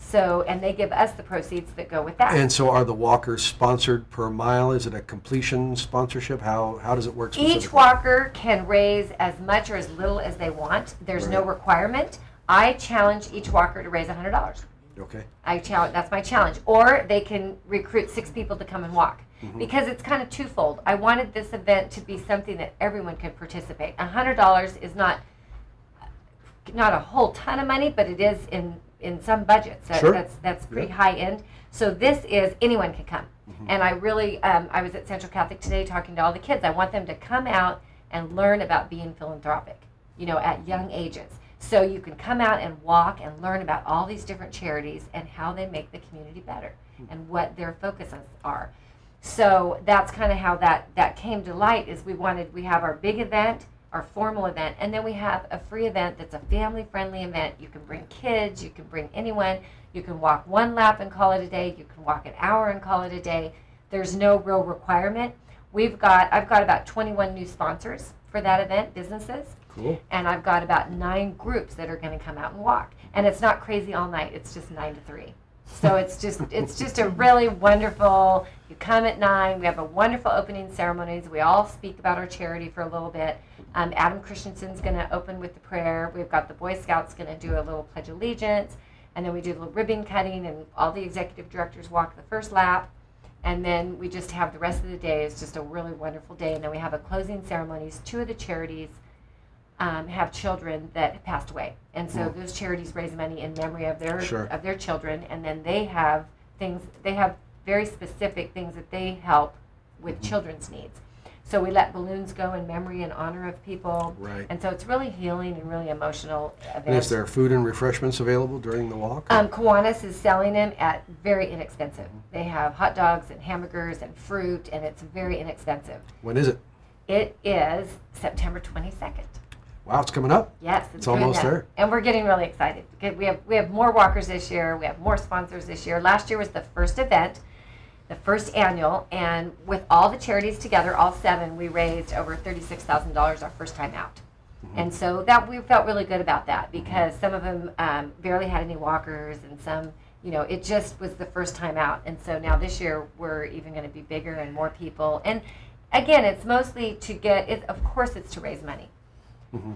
So, and they give us the proceeds that go with that. And so are the walkers sponsored per mile? Is it a completion sponsorship? How does it work specifically? Each walker can raise as much or as little as they want. There's no requirement. I challenge each walker to raise $100. Okay. That's my challenge. Or they can recruit 6 people to come and walk. Because it's kind of twofold. I wanted this event to be something that everyone could participate. $100 is not a whole ton of money, but it is in some budgets. Sure. That's pretty high end. So this is, anyone can come. And I really, I was at Central Catholic today talking to all the kids. I want them to come out and learn about being philanthropic, you know, at young ages. So you can come out and walk and learn about all these different charities and how they make the community better and what their focuses are. So that's kind of how that came to light. Is we have our big event, our formal event, and then we have a free event that's a family-friendly event. You can bring kids, you can bring anyone, you can walk 1 lap and call it a day, you can walk an hour and call it a day. There's no real requirement. I've got about 21 new sponsors for that event, businesses. Cool. And I've got about 9 groups that are going to come out and walk. And it's not crazy all night, it's just 9 to 3. So it's just a really wonderful, you come at 9, we have a wonderful opening ceremonies, we all speak about our charity for a little bit. Adam Christensen's going to open with the prayer, we've got the Boy Scouts going to do a little Pledge of Allegiance, and then we do a little ribbon cutting, and all the executive directors walk the first lap, and then we just have the rest of the day is just a really wonderful day, and then we have a closing ceremonies. 2 of the charities have children that have passed away, and so those charities raise money in memory of their children, and then they have very specific things that they help with children's needs. So we let balloons go in memory and honor of people, Right. and so it's really healing and really emotional event. And is there food and refreshments available during the walk? Kiwanis is selling them at very inexpensive. They have hot dogs and hamburgers and fruit, and it's very inexpensive. When is it? It is September 22nd. Wow, it's coming up. Yes, It's almost there. and we're getting really excited. We have more walkers this year. We have more sponsors this year. Last year was the first event, the first annual, and with all the charities together, all 7, we raised over $36,000 our first time out. And so that we felt really good about that, because some of them barely had any walkers, and some, you know, it just was the first time out. And so now this year we're even going to be bigger and more people. And again, it's mostly to of course it's to raise money,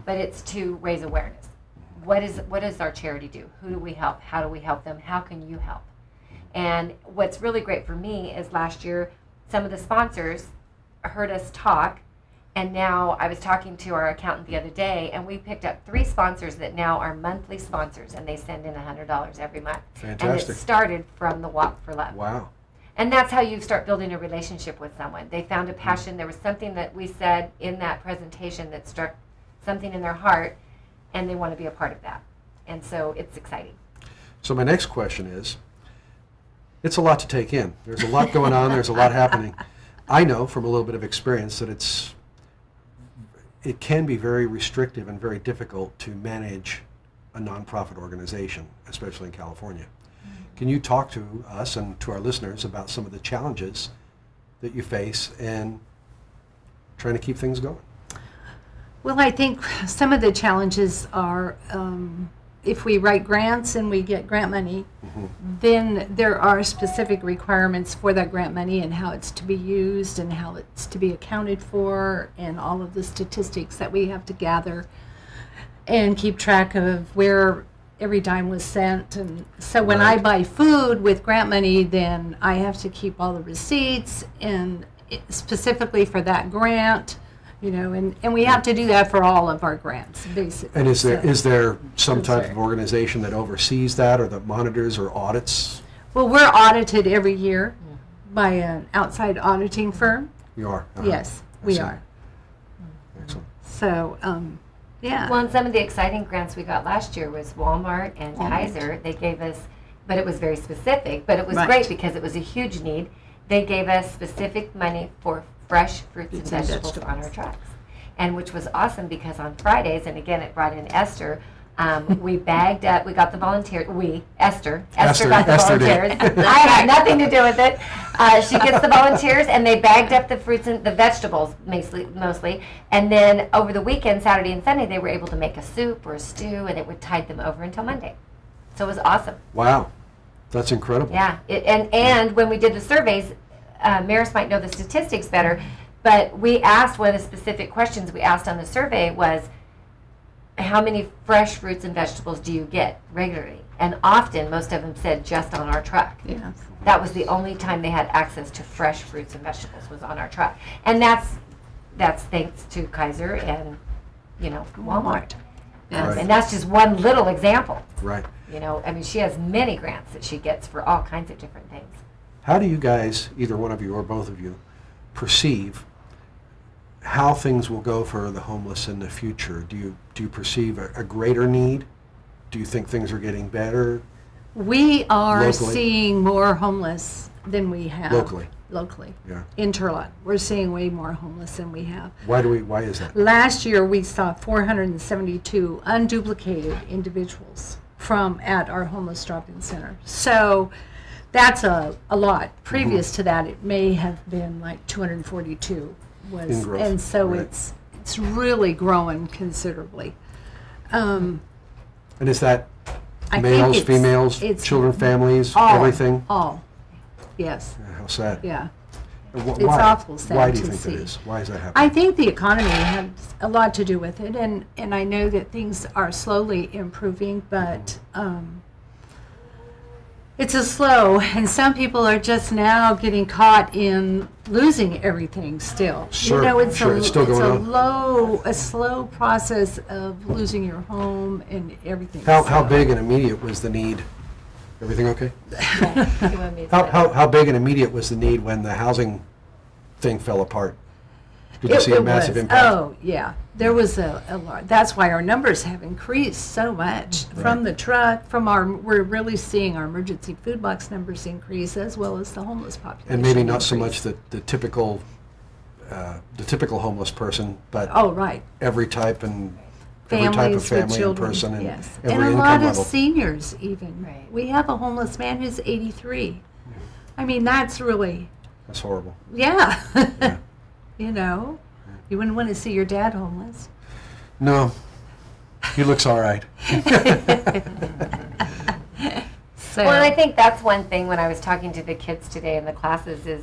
but it's to raise awareness. What does our charity do? Who do we help? How do we help them? How can you help? And what's really great for me is last year, some of the sponsors heard us talk, and now I was talking to our accountant the other day, and we picked up 3 sponsors that now are monthly sponsors, and they send in $100 every month. Fantastic. And it started from the Walk for Love. Wow. And that's how you start building a relationship with someone. They found a passion. There was something that we said in that presentation that struck something in their heart, and they want to be a part of that. And so it's exciting. So my next question is, it's a lot to take in. There's a lot going on. There's a lot happening. I know from a little bit of experience that it can be very restrictive and very difficult to manage a nonprofit organization, especially in California. Can you talk to us and to our listeners about some of the challenges that you face in trying to keep things going? Well, I think some of the challenges are if we write grants and we get grant money, then there are specific requirements for that grant money and how it's to be used and how it's to be accounted for and all of the statistics that we have to gather and keep track of where every dime was sent. And so when I buy food with grant money, then I have to keep all the receipts and specifically for that grant. You know, and we have to do that for all of our grants, basically. And is there some type of organization that oversees that or that monitors or audits? Well, we're audited every year by an outside auditing firm. You are? Yes, we are. Excellent. So, yeah. Well, and some of the exciting grants we got last year was Walmart and Kaiser. They gave us, but it was very specific, but it was great because it was a huge need. They gave us specific money for fresh fruits and vegetables on our trucks, and which was awesome because on Fridays, and again it brought in Esther, we bagged up, we got the volunteers, Esther got the volunteers. I had nothing to do with it. She gets the volunteers and they bagged up the fruits and the vegetables mostly, and then over the weekend, Saturday and Sunday, they were able to make a soup or a stew and it would tide them over until Monday. So it was awesome. Wow, that's incredible. Yeah, and when we did the surveys, Maris might know the statistics better, but we asked, one of the specific questions we asked on the survey was, how many fresh fruits and vegetables do you get regularly? And often, most of them said just on our truck. Yes. That was the only time they had access to fresh fruits and vegetables was on our truck. And that's thanks to Kaiser and, you know, Walmart. Yes. And that's just one little example. Right. You know, I mean, she has many grants that she gets for all kinds of different things. How do you guys, either one of you or both of you, perceive how things will go for the homeless in the future? Do you perceive a greater need? Do you think things are getting better? We are locally? seeing more homeless than we have. Locally. Yeah. In Turlock. We're seeing way more homeless than we have. Why is that? Last year we saw 472 unduplicated individuals at our homeless drop-in center. So that's a lot. Previous to that, it may have been like 242 was, and so it's really growing considerably. And is that I males, think females, children, families, everything? All, yes. Yeah, how sad. Yeah. It's awful sad Why do you to think see. that is? Why is that happening? I think the economy has a lot to do with it, and I know that things are slowly improving, but it's a slow, and some people are just now getting caught in losing everything still. Sure, you know, it's still going on. a slow process of losing your home and everything. How big and immediate was the need? Everything okay? How big and immediate was the need when the housing thing fell apart? Did you see a massive impact? Oh, yeah. There was a lot. That's why our numbers have increased so much from the truck, we're really seeing our emergency food box numbers increase as well as the homeless population. And maybe not so much the typical homeless person, but every type and every type of family and person and every and a income lot level. of seniors even. Right. We have a homeless man who's 83. I mean, that's horrible. Yeah. You know, you wouldn't want to see your dad homeless. No, he looks all right. Well, and I think that's one thing when I was talking to the kids today in the classes is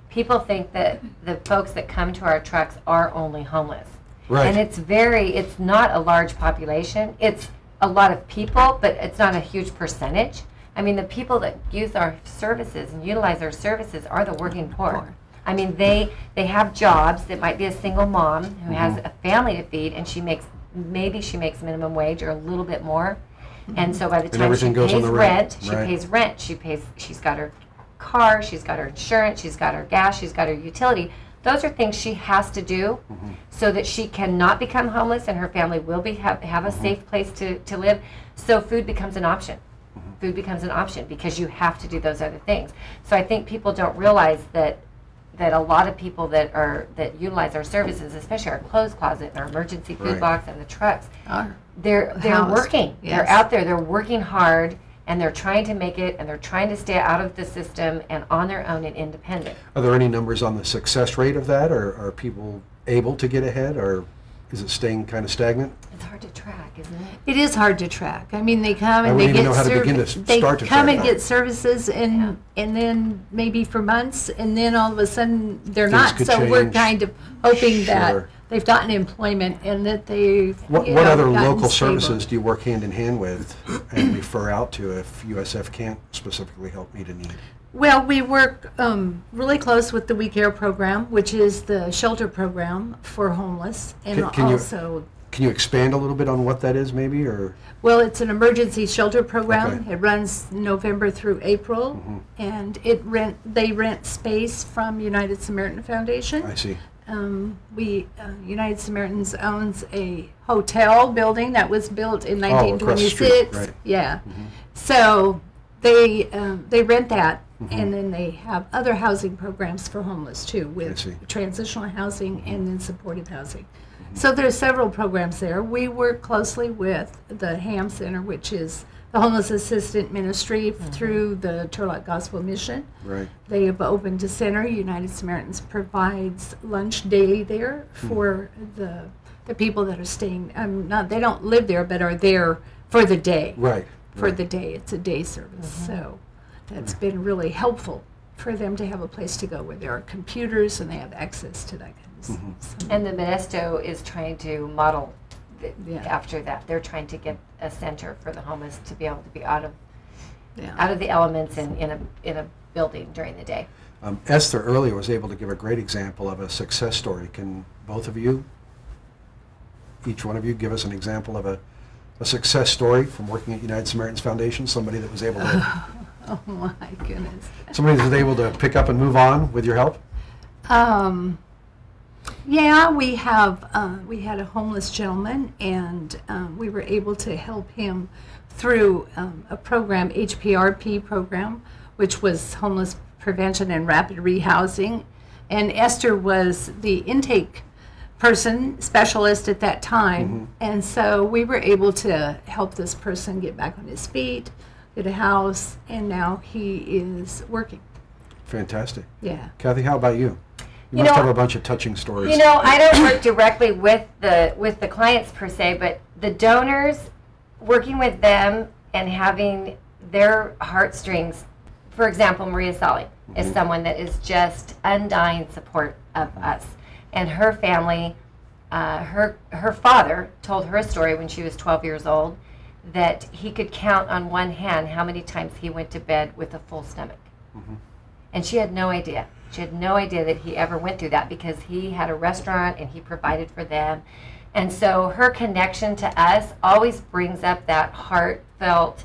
people think that the folks that come to our trucks are only homeless. Right. And it's not a large population. It's a lot of people, but it's not a huge percentage. I mean, the people that use our services and utilize our services are the working poor. I mean, they have jobs. That might be a single mom who has a family to feed, and maybe she makes minimum wage or a little bit more. And so by the time she pays rent, she's got her car, she's got her insurance, she's got her gas, she's got her utility. Those are things she has to do so that she cannot become homeless and her family will have a safe place to live. So food becomes an option. Food becomes an option because you have to do those other things. So I think people don't realize that a lot of people that utilize our services, especially our clothes closet and our emergency food box and the trucks, they're working. Yes. They're out there. They're working hard. And they're trying to make it, and they're trying to stay out of the system and on their own and independent. Are there any numbers on the success rate of that, or are people able to get ahead, or is it staying kind of stagnant? It's hard to track, isn't it? It is hard to track. I mean, they come and they get services, and then maybe for months, and then all of a sudden they're not. So change. We're kind of hoping that they've gotten employment and that they've What other local services do you work hand in hand with and refer out to if USF can't specifically help meet a need? Well, we work really close with the We Care program, which is the shelter program for homeless, and Can you expand a little bit on what that is, maybe, or? Well, it's an emergency shelter program. Okay. It runs November through April, and they rent space from United Samaritan Foundation. I see. United Samaritans owns a hotel building that was built in 1926. Right. Yeah. So they rent that, and then they have other housing programs for homeless too, with transitional housing and then supportive housing. So there's several programs there. We work closely with the HAM Center, which is the Homeless Assistant Ministry through the Turlock Gospel Mission. Right. They have opened a center. United Samaritans provides lunch daily there for the people that are staying. They don't live there, but are there for the day. Right. For the day. It's a day service. So that's been really helpful for them to have a place to go where there are computers and they have access to that kind of stuff. And the Modesto is trying to model after that. They're trying to get a center for the homeless to be able to be out of the elements and in a building during the day. Esther earlier was able to give a great example of a success story. Can both of you, each one of you, give us an example of a success story from working at United Samaritans Foundation? Somebody that was able to oh my goodness. Somebody that was able to pick up and move on with your help? Yeah, we had a homeless gentleman, and we were able to help him through a program, HPRP program, which was homeless prevention and rapid rehousing. And Esther was the intake specialist at that time, and so we were able to help this person get back on his feet, get a house, and now he is working. Fantastic. Yeah. Kathy, how about you? You must have a bunch of touching stories. I don't work directly with the clients per se, but the donors, working with them and having their heartstrings. For example, Maria Solly is someone that is just undying support of us. And her family, her father told her a story when she was 12 years old that he could count on one hand how many times he went to bed with a full stomach. And she had no idea. She had no idea that he ever went through that because he had a restaurant and he provided for them. And so her connection to us always brings up that heartfelt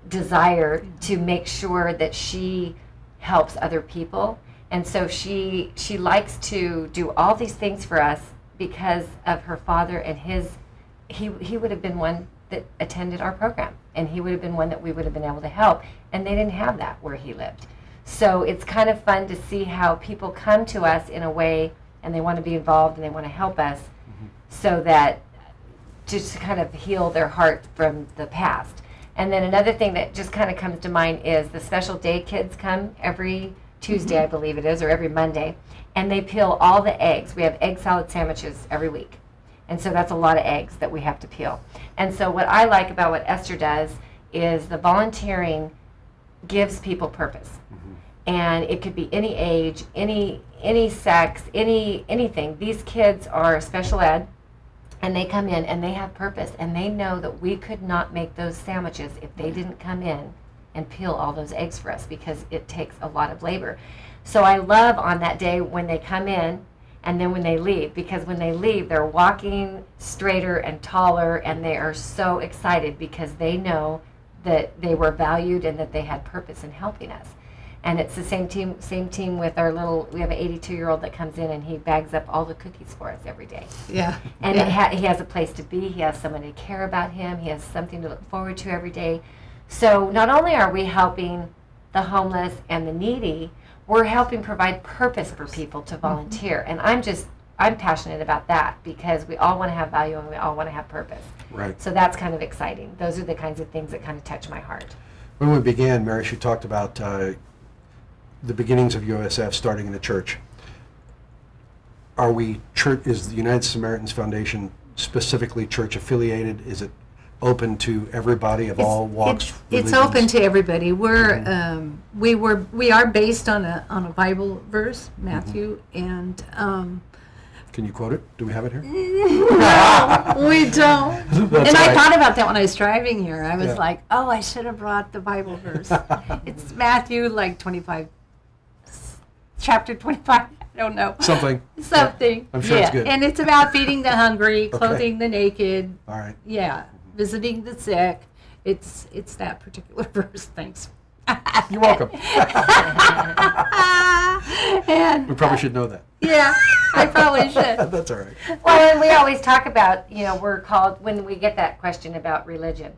desire to make sure that she helps other people. And so she likes to do all these things for us because of her father and he would have been one that attended our program, and he would have been one that we would have been able to help, and they didn't have that where he lived. So it's kind of fun to see how people come to us in a way and they want to be involved and they want to help us so that just to kind of heal their heart from the past. And then another thing that just kind of comes to mind is the special day kids come every Tuesday, I believe it is, or every Monday, and they peel all the eggs. We have egg salad sandwiches every week. And so that's a lot of eggs that we have to peel. And so what I like about what Esther does is the volunteering gives people purpose. And it could be any age, any sex, anything. These kids are special ed, and they come in and they have purpose, and they know that we could not make those sandwiches if they didn't come in and peel all those eggs for us because it takes a lot of labor. So I love on that day when they come in and then when they leave, because when they leave, they're walking straighter and taller, and they are so excited because they know that they were valued and that they had purpose in helping us. And it's the same team with our little, we have an 82-year-old that comes in and he bags up all the cookies for us every day. Yeah. And he has a place to be, he has someone to care about him, he has something to look forward to every day. So not only are we helping the homeless and the needy, we're helping provide purpose for people to volunteer. And I'm passionate about that because we all want to have value and we all want to have purpose. Right. So that's kind of exciting. Those are the kinds of things that kind of touch my heart. When we began, Mary, you talked about the beginnings of USF starting in the church. Are we church? Is the United Samaritans Foundation specifically church affiliated? Is it open to everybody of all walks? It's open to everybody. We're we are based on a Bible verse, Matthew, and can you quote it? Do we have it here? No, we don't. And I right. thought about that when I was driving here. I was like, oh, I should have brought the Bible verse. It's Matthew, like 25, chapter 25. I don't know. Something. Yeah, I'm sure it's good. And it's about feeding the hungry, clothing the naked. All right. Yeah, visiting the sick. It's that particular verse. Thanks. You're welcome. And we probably should know that. Yeah, I probably should. That's all right. Well, and we always talk about, we're called, when we get that question about religion,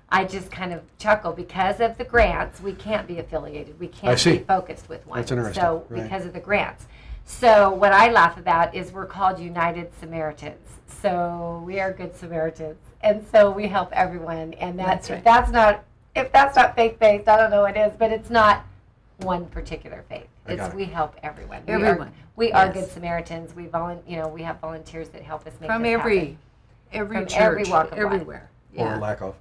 I just kind of chuckle because of the grants, we can't be affiliated. We can't be focused with one. That's interesting. So, because of the grants. So, what I laugh about is we're called United Samaritans. So, we are good Samaritans. And so, we help everyone. And that's right. If that's not faith based, I don't know what is, but it's not one particular faith. We help everyone. Everyone. We are good Samaritans. We we have volunteers that help us make from this every happen. church, every walk of everywhere. life. Or lack of.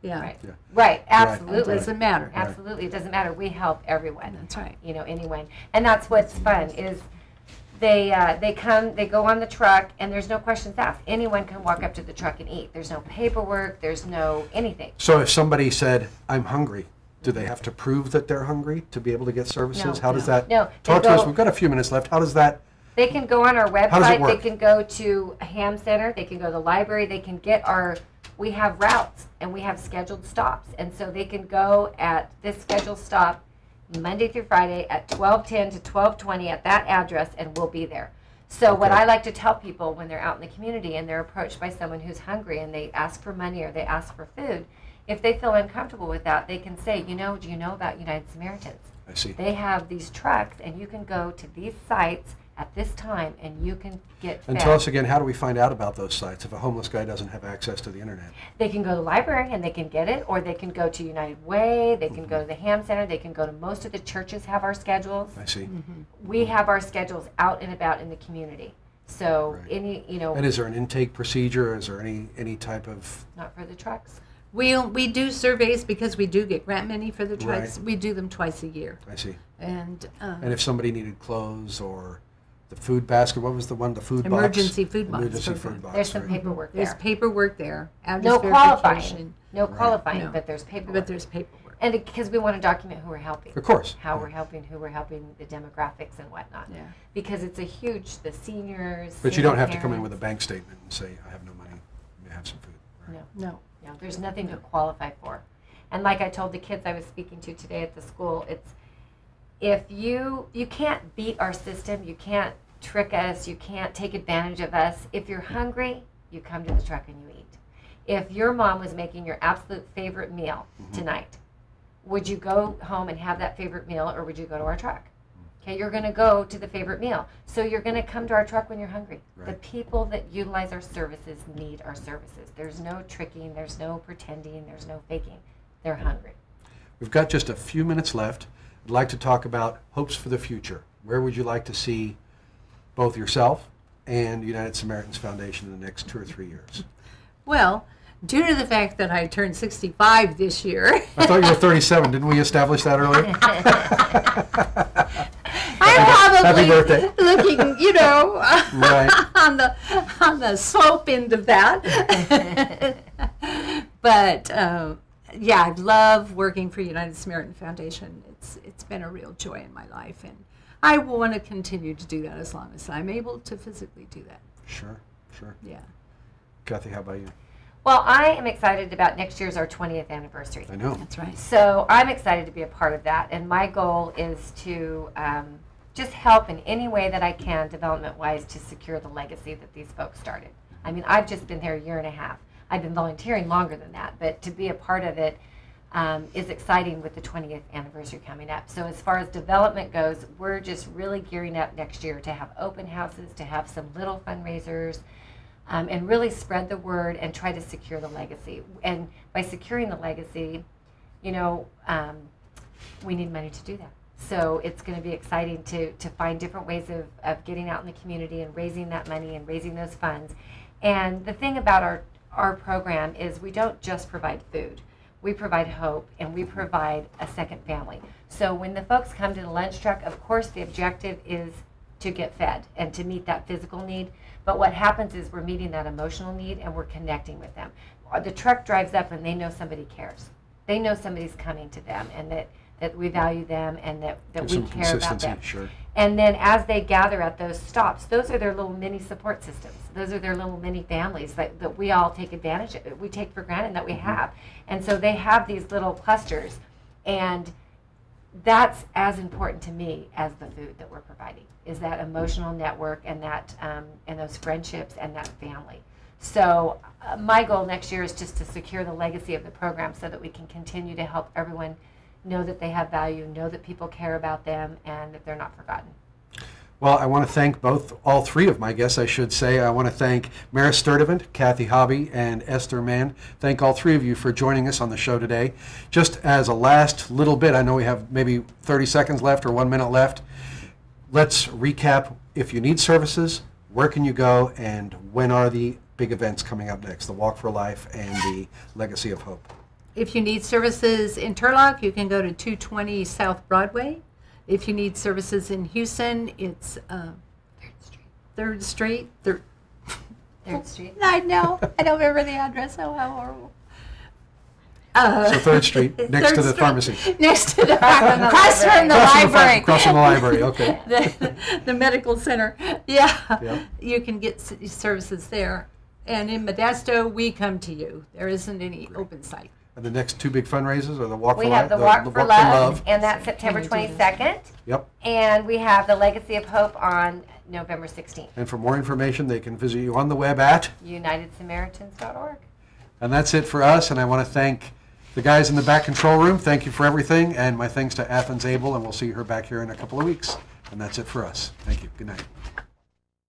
Yeah. Right. Yeah. Right. Absolutely. It doesn't matter. Absolutely. It doesn't matter. We help everyone. That's right. Anyone. And that's what's fun is they come, they go on the truck, and there's no questions asked. Anyone can walk up to the truck and eat. There's no paperwork. There's no anything. So if somebody said, I'm hungry, do they have to prove that they're hungry to be able to get services? No, How does that? No. Talk to us. We've got a few minutes left. How does that? They can go on our website. How does it work? They can go to a ham center. They can go to the library. They can get we have routes and we have scheduled stops. And so they can go at this scheduled stop Monday through Friday at 12:10 to 12:20 at that address, and we'll be there. So what I like to tell people when they're out in the community and they're approached by someone who's hungry and they ask for money or they ask for food, if they feel uncomfortable with that, they can say, do you know about United Samaritans? I see. They have these trucks, and you can go to these sites at this time, and you can get fed. And tell us again, how do we find out about those sites if a homeless guy doesn't have access to the internet? They can go to the library, and they can get it, or they can go to United Way, they can go to the ham center, they can go to most of the churches have our schedules. I see. We have our schedules out and about in the community. So And is there an intake procedure? Is there any type of? Not for the trucks. We do surveys because we do get grant money for the trucks. Right. We do them twice a year. I see. And if somebody needed clothes or the food basket, what was the one? The food box. Emergency food box. Emergency food box. There's some paperwork there. There's paperwork there. No qualifying. No qualifying, but there's paperwork. But there's paperwork. And because we want to document who we're helping. Of course. How we're helping, who we're helping, the demographics and whatnot. Yeah. Because it's the seniors. But you don't have to come in with a bank statement and say, I have no money, may I have some food. Right? No. No, there's nothing to qualify for. And like I told the kids I was speaking to today at the school, it's if you can't beat our system, you can't trick us, you can't take advantage of us. If you're hungry, you come to the truck and you eat. If your mom was making your absolute favorite meal tonight, would you go home and have that favorite meal, or would you go to our truck? Okay, you're going to go to the favorite meal. So you're going to come to our truck when you're hungry. Right. The people that utilize our services need our services. There's no tricking, there's no pretending, there's no faking. They're hungry. We've got just a few minutes left. I'd like to talk about hopes for the future. Where would you like to see both yourself and United Samaritans Foundation in the next 2 or 3 years? Well, due to the fact that I turned 65 this year. I thought you were 37. Didn't we establish that earlier? I'm Happy probably birthday. looking, right. on the slope end of that. But yeah, I love working for United Samaritan Foundation. It's been a real joy in my life, and I want to continue to do that as long as I'm able to physically do that. Sure, sure. Yeah. Kathy, how about you? Well, I am excited about next year's our 20th anniversary. I know. That's right. So I'm excited to be a part of that, and my goal is to just help in any way that I can, development-wise, to secure the legacy that these folks started. I mean, I've just been here a year and a half. I've been volunteering longer than that, but to be a part of it is exciting with the 20th anniversary coming up. So as far as development goes, we're just really gearing up next year to have open houses, to have some little fundraisers, and really spread the word and try to secure the legacy. And by securing the legacy, you know, we need money to do that. So it's going to be exciting to find different ways of getting out in the community and raising that money and raising those funds. And the thing about our program is we don't just provide food. We provide hope, and we provide a second family. So when the folks come to the lunch truck, of course the objective is to get fed and to meet that physical need. But what happens is we're meeting that emotional need, and we're connecting with them. The truck drives up and they know somebody cares. They know somebody's coming to them, and that we value them, and that we care about them. Sure. And then as they gather at those stops, those are their little mini support systems. Those are their little mini families that we all take advantage of, we take for granted that we have. And so they have these little clusters, and that's as important to me as the food that we're providing, is that emotional network and that and those friendships and that family. So my goal next year is just to secure the legacy of the program so that we can continue to help everyone know that they have value, know that people care about them, and that they're not forgotten. Well, I want to thank all three of my guests, I should say. I want to thank Maris Sturdivant, Kathy Hobby, and Esther Mann. Thank all three of you for joining us on the show today. Just as a last little bit, I know we have maybe 30 seconds left or 1 minute left. Let's recap. If you need services, where can you go, and when are the big events coming up next, the Walk for Life and the Legacy of Hope? If you need services in Turlock, you can go to 220 South Broadway. If you need services in Houston, it's 3rd Street. 3rd Street. I know. I don't remember the address. Oh, how horrible. So 3rd Street, next to the pharmacy. Next to the across from the library. Across from the library, okay. The medical center. Yeah. Yep. You can get services there. And in Modesto, we come to you. There isn't any open site. And the next two big fundraisers are the Walk for Life. We have the Walk for Love, and that's September 22nd. Yep. And we have the Legacy of Hope on November 16th. And for more information, they can visit you on the web at UnitedSamaritans.org. And that's it for us, and I want to thank the guys in the back control room. Thank you for everything, and my thanks to Athens Abell, and we'll see her back here in a couple of weeks. And that's it for us. Thank you. Good night.